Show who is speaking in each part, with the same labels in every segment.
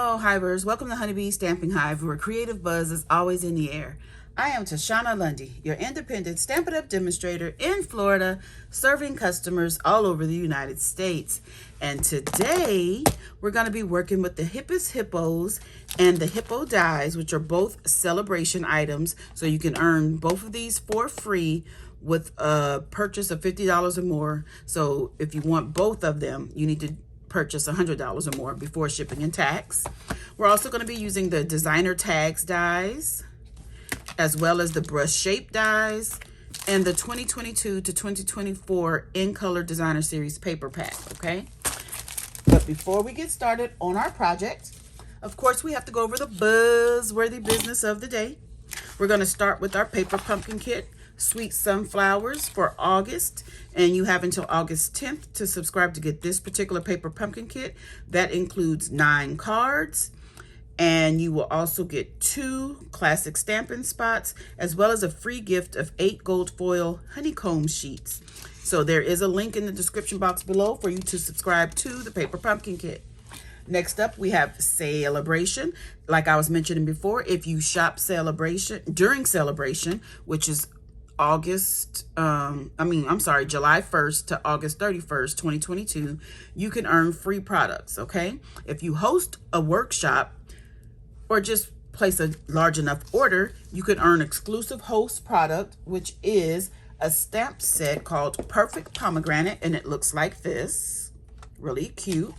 Speaker 1: Hello, Hivers. Welcome to Honeybee Stamping Hive, where creative buzz is always in the air. I am Tashana Lundy, your independent Stampin' Up demonstrator in Florida, serving customers all over the United States. And today, we're going to be working with the Hippest Hippos and the Hippo dies, which are both celebration items. So you can earn both of these for free with a purchase of $50 or more. So if you want both of them, you need to purchase $100 or more before shipping and tax. We're also going to be using the designer tags dies, as well as the brush shape dies, and the 2022 to 2024 in color designer series paper pack. Okay, but before we get started on our project, of course we have to go over the buzzworthy business of the day. We're going to start with our paper pumpkin kit, Sweet Sunflowers, for August, and you have until August 10th to subscribe to get this particular paper pumpkin kit. That includes 9 cards, and you will also get 2 classic stamping spots, as well as a free gift of 8 gold foil honeycomb sheets. So there is a link in the description box below for you to subscribe to the paper pumpkin kit. Next up, we have Sale-A-Bration. Like I was mentioning before, if you shop Sale-A-Bration during Celebration, which is July 1st to August 31st, 2022, you can earn free products, okay? If you host a workshop or just place a large enough order, you can earn exclusive host product, which is a stamp set called Perfect Pomegranate, and it looks like this, really cute.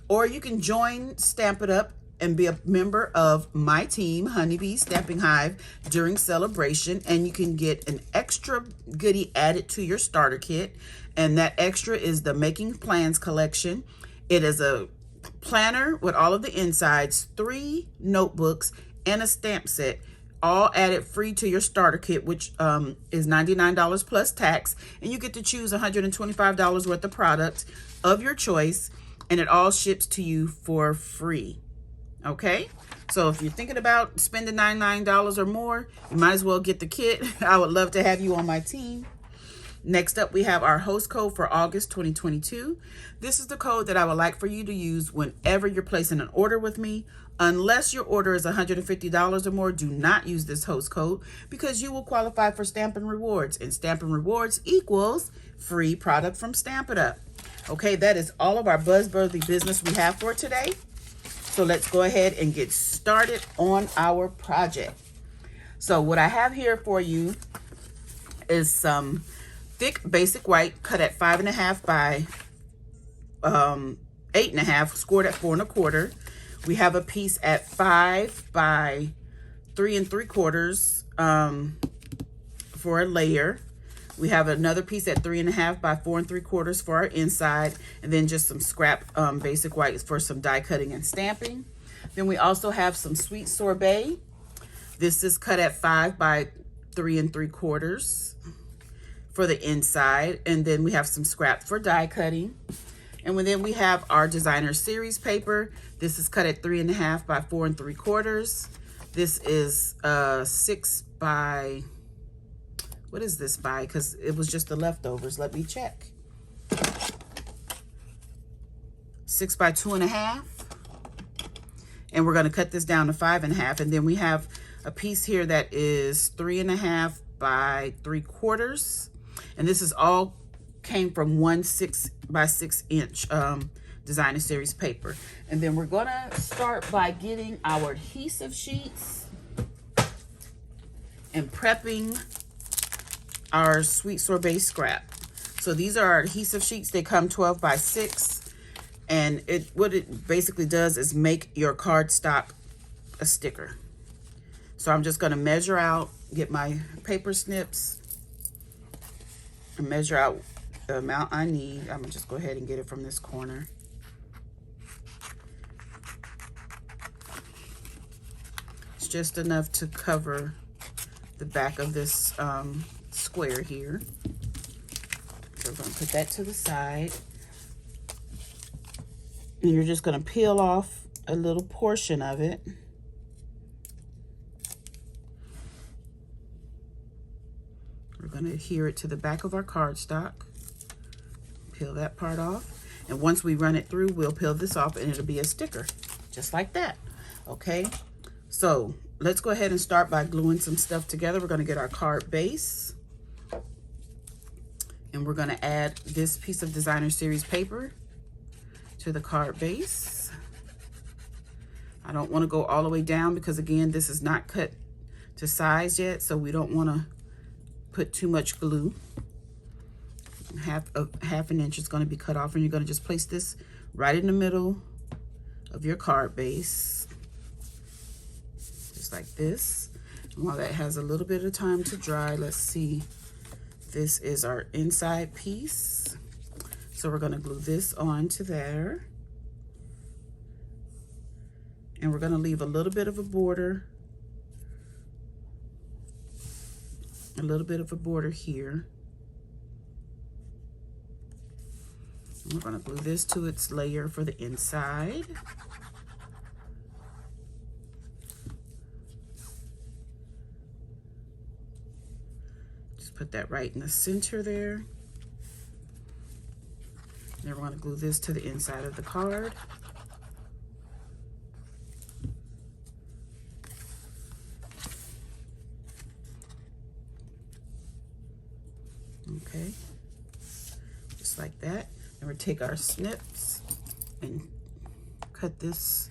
Speaker 1: Or you can join Stampin' Up and be a member of my team, Honeybee Stamping Hive, during Celebration, and you can get an extra goodie added to your starter kit, and that extra is the Making Plans collection. It is a planner with all of the insides, 3 notebooks, and a stamp set, all added free to your starter kit, which is $99 plus tax, and you get to choose $125 worth of product of your choice, and it all ships to you for free. Okay, so if you're thinking about spending $99 or more, you might as well get the kit. I would love to have you on my team. Next up, we have our host code for August 2022. This is the code that I would like for you to use whenever you're placing an order with me. Unless your order is $150 or more, do not use this host code because you will qualify for Stampin' Rewards, and Stampin' Rewards equals free product from Stampin' Up. Okay, that is all of our buzzworthy business we have for today. So let's go ahead and get started on our project. So what I have here for you is some thick basic white cut at 5.5 by 8.5, scored at 4 1/4. We have a piece at 5 by 3 3/4 for a layer. We have another piece at 3.5 by 4 3/4 for our inside, and then just some scrap basic whites for some die cutting and stamping. Then we also have some sweet sorbet. This is cut at 5 by 3 3/4 for the inside, and then we have some scrap for die cutting. And then we have our designer series paper. This is cut at 3.5 by 4 3/4. This is 6 by, what is this by? Because it was just the leftovers. Let me check. 6 by 2.5. And we're going to cut this down to 5.5. And then we have a piece here that is 3.5 by 3/4. And this is all came from 1 6 by 6 inch designer series paper. And then we're going to start by getting our adhesive sheets and prepping our sweet sorbet scrap. So these are our adhesive sheets. They come 12 by 6, and what it basically does is make your cardstock a sticker. So I'm just going to measure out, get my paper snips, and measure out the amount I need. I'm gonna just go ahead and get it from this corner. It's just enough to cover the back of this square here. So we're going to put that to the side, and you're just going to peel off a little portion of it. We're going to adhere it to the back of our cardstock. Peel that part off, and once we run it through, we'll peel this off and it'll be a sticker, just like that. Okay, so let's go ahead and start by gluing some stuff together. We're going to get our card base, and we're going to add this piece of designer series paper to the card base. I don't want to go all the way down because, again, this is not cut to size yet, so we don't want to put too much glue. Half an inch is going to be cut off, and you're going to just place this right in the middle of your card base, just like this. And while that has a little bit of time to dry, let's see. This is our inside piece, so we're going to glue this on to there, and we're going to leave a little bit of a border, here. And we're going to glue this to its layer for the inside. Just put that right in the center there. Then we're going to glue this to the inside of the card. Okay, just like that. And we'll take our snips and cut this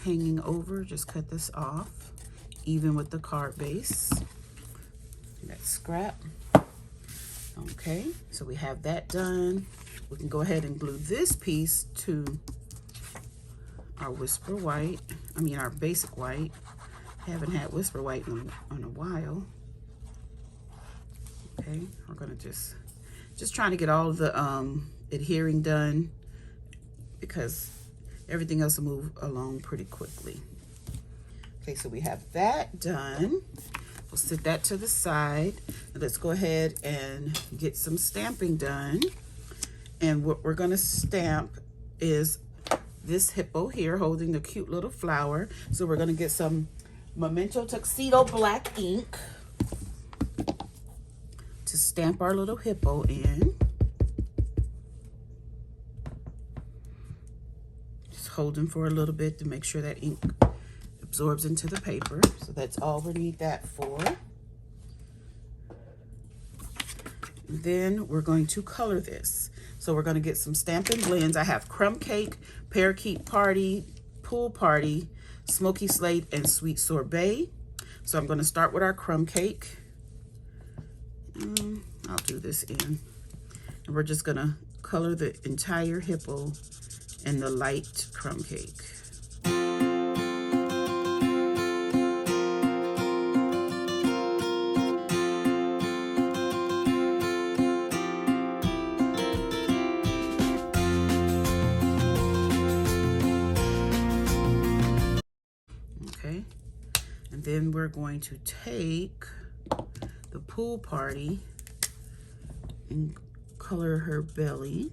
Speaker 1: hanging over, just cut this off, even with the card base. That's scrap. Okay, so we have that done. We can go ahead and glue this piece to our Whisper White, our basic white. Haven't had Whisper White in a while. Okay, we're gonna just trying to get all of the adhering done, because everything else will move along pretty quickly. Okay, so we have that done. We'll set that to the side. Let's go ahead and get some stamping done. And what we're gonna stamp is this hippo here holding the cute little flower. So we're gonna get some Memento Tuxedo black ink to stamp our little hippo in. Just hold him for a little bit to make sure that ink absorbs into the paper. So that's all we need that for. And then we're going to color this. So we're going to get some Stampin' Blends. I have Crumb Cake, Parakeet Party, Pool Party, Smoky Slate, and Sweet Sorbet. So I'm going to start with our Crumb Cake. I'll do this in. And we're just going to color the entire hippo in the light crumb cake. Okay, and then we're going to take the Pool Party and color her belly.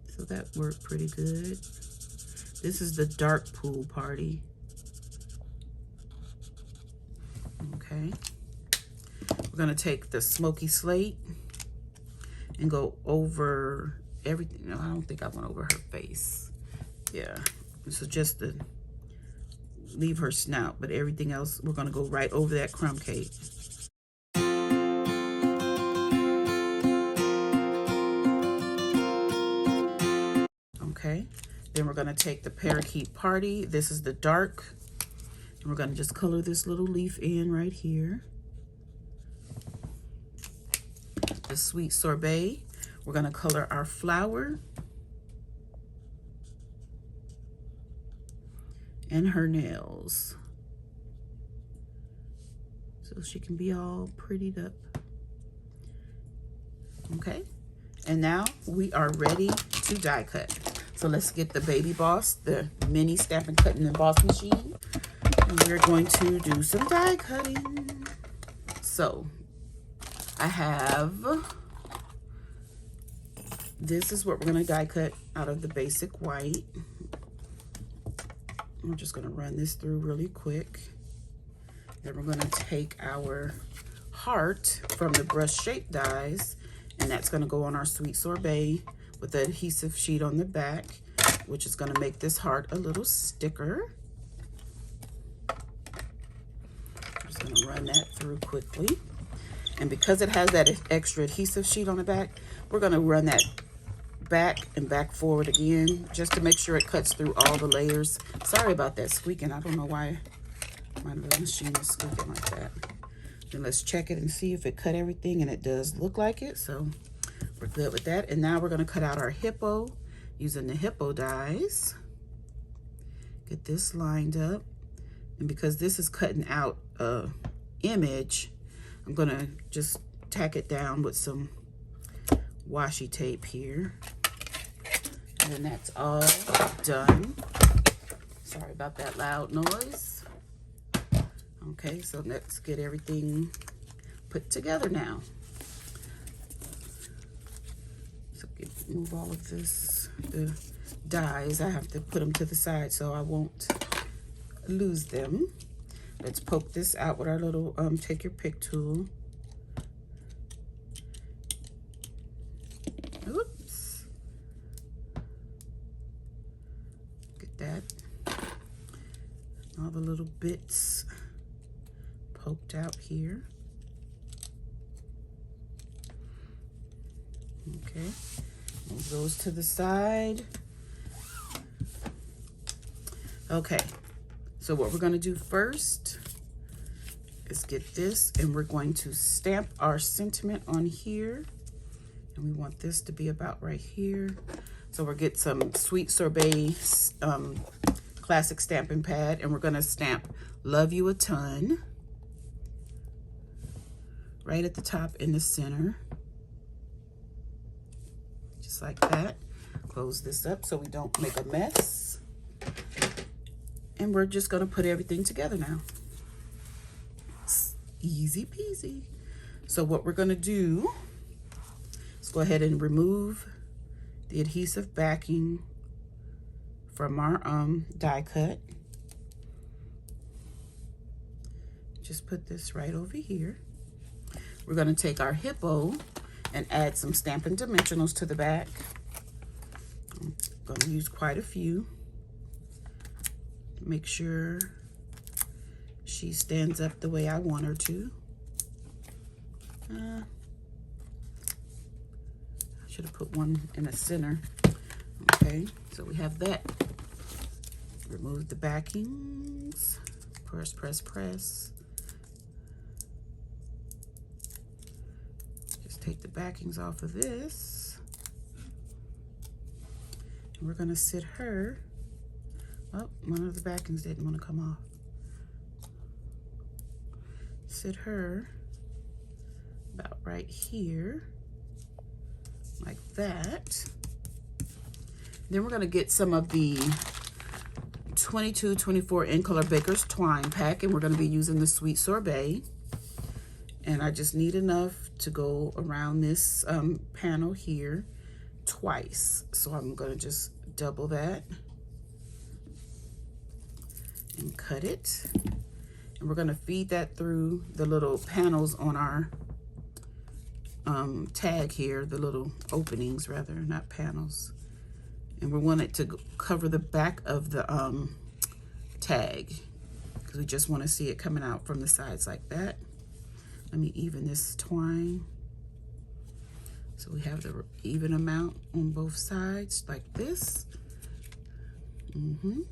Speaker 1: So that worked pretty good. This is the dark Pool Party. Okay. We're gonna take the Smoky Slate and go over everything. No, I don't think I went over her face. Yeah, so just to leave her snout, but everything else, we're gonna go right over that crumb cake. Okay, then we're gonna take the Parakeet Party. This is the dark, and we're gonna just color this little leaf in right here. The Sweet Sorbet, we're gonna color our flower and her nails, so she can be all prettied up. Okay, and now we are ready to die cut. So let's get the Baby Boss, the mini Stampin' Cut and Emboss machine, and we're going to do some die cutting. So I have, this is what we're gonna die cut out of the basic white. We're just gonna run this through really quick. Then we're gonna take our heart from the brush shape dies, and that's gonna go on our Sweet Sorbet with the adhesive sheet on the back. which is going to make this heart a little sticker. I'm just going to run that through quickly. And because it has that extra adhesive sheet on the back, we're going to run that back and back forward again, just to make sure it cuts through all the layers. Sorry about that squeaking. I don't know why my little machine is squeaking like that. Then let's check it and see if it cut everything, and it does look like it, so we're good with that. And now we're going to cut out our hippo using the hippo dies. Get this lined up, and because this is cutting out a image, I'm going to just tack it down with some washi tape here, and then that's all done. Sorry about that loud noise. Okay, so let's get everything put together now. So move all of this, the dies. I have to put them to the side so I won't lose them. Let's poke this out with our little take your pick tool. Oops. Get that. All the little bits poked out here. Okay, move those to the side. Okay, so what we're going to do first is get this, and we're going to stamp our sentiment on here, and we want this to be about right here. So we'll get some Sweet Sorbet classic stamping pad, and we're going to stamp "Love You a Ton" right at the top in the center, just like that. Close this up so we don't make a mess, and we're just going to put everything together now. It's easy peasy. So what we're going to do is go ahead and remove the adhesive backing from our die cut. Just put this right over here. We're going to take our hippo and add some Stampin' Dimensionals to the back. I'm going to use quite a few. Make sure she stands up the way I want her to. I should have put one in the center. Okay, so we have that. Remove the backings. Press, press, press. Just take the backings off of this. And we're going to sit her. Oh, one of the backings didn't want to come off. Sit her about right here, like that. Then we're going to get some of the 22-24 in color Baker's Twine pack, and we're going to be using the Sweet Sorbet. And I just need enough to go around this panel here twice. So I'm going to just double that and cut it. And we're going to feed that through the little panels on our tag here, the little openings rather, not panels. And we want it to cover the back of the tag, because we just want to see it coming out from the sides like that. Let me even this twine so we have the even amount on both sides like this. And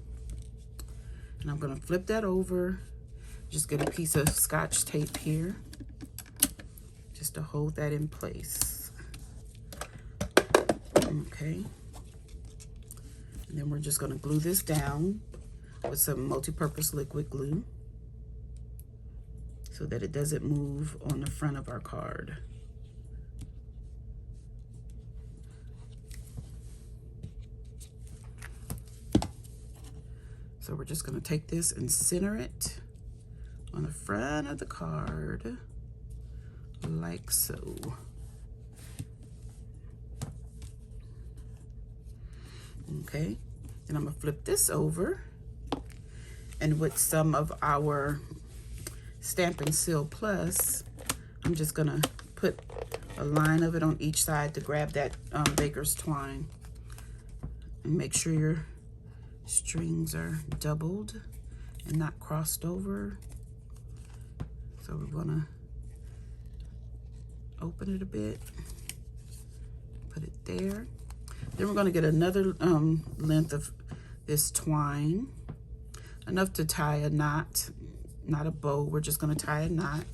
Speaker 1: I'm going to flip that over. Just get a piece of Scotch tape here just to hold that in place. Okay. And then we're just going to glue this down with some multi-purpose liquid glue so that it doesn't move on the front of our card. So we're just going to take this and center it on the front of the card like so. Okay, then I'm going to flip this over, and with some of our Stampin' Seal Plus, I'm just going to put a line of it on each side to grab that Baker's Twine. And make sure your strings are doubled and not crossed over. So we're gonna open it a bit, put it there. Then we're gonna get another length of this twine, enough to tie a knot, not a bow. We're just gonna tie a knot.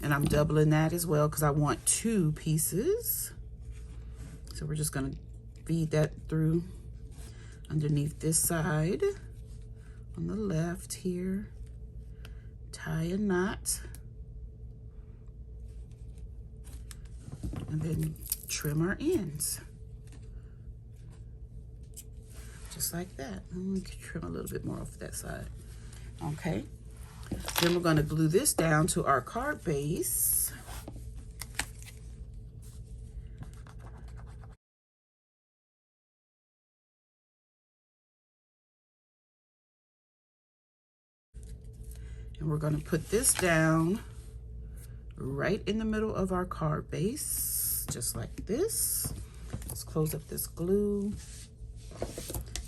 Speaker 1: And I'm doubling that as well because I want 2 pieces. So we're just gonna feed that through underneath this side on the left here. Tie a knot. And then trim our ends. Just like that. I'm gonna trim a little bit more off that side. Okay. Then we're gonna glue this down to our card base. And we're gonna put this down right in the middle of our card base, just like this. Let's close up this glue.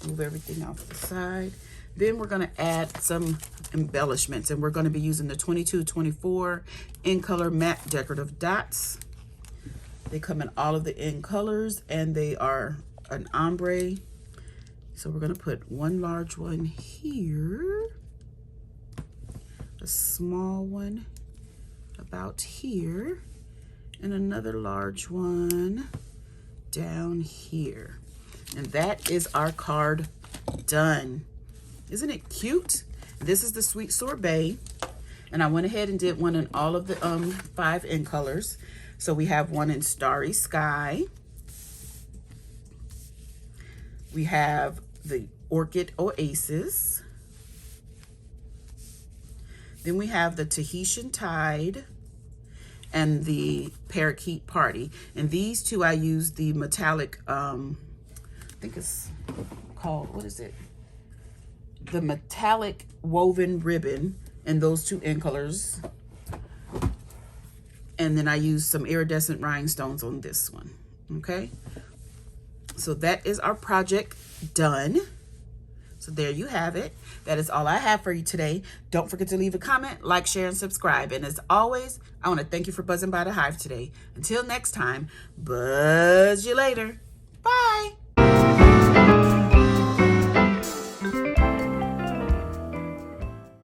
Speaker 1: Move everything off the side. Then we're gonna add some embellishments, and we're gonna be using the 2224 in color matte decorative dots. They come in all of the in colors, and they are an ombre. So we're gonna put one large one here, a small one about here, and another large one down here. And that is our card done. Isn't it cute? This is the Sweet Sorbet, and I went ahead and did one in all of the 5 in colors. So we have one in Starry Sky. We have the Orchid Oasis. Then we have the Tahitian Tide and the Parakeet Party. And these 2 I used the metallic, I think it's called, what is it? The metallic woven ribbon in those 2 in colors. And then I used some iridescent rhinestones on this one, okay? So that is our project done. So there you have it. That is all I have for you today. Don't forget to leave a comment, like, share, and subscribe. And as always, I want to thank you for buzzing by the Hive today. Until next time, buzz you later. Bye.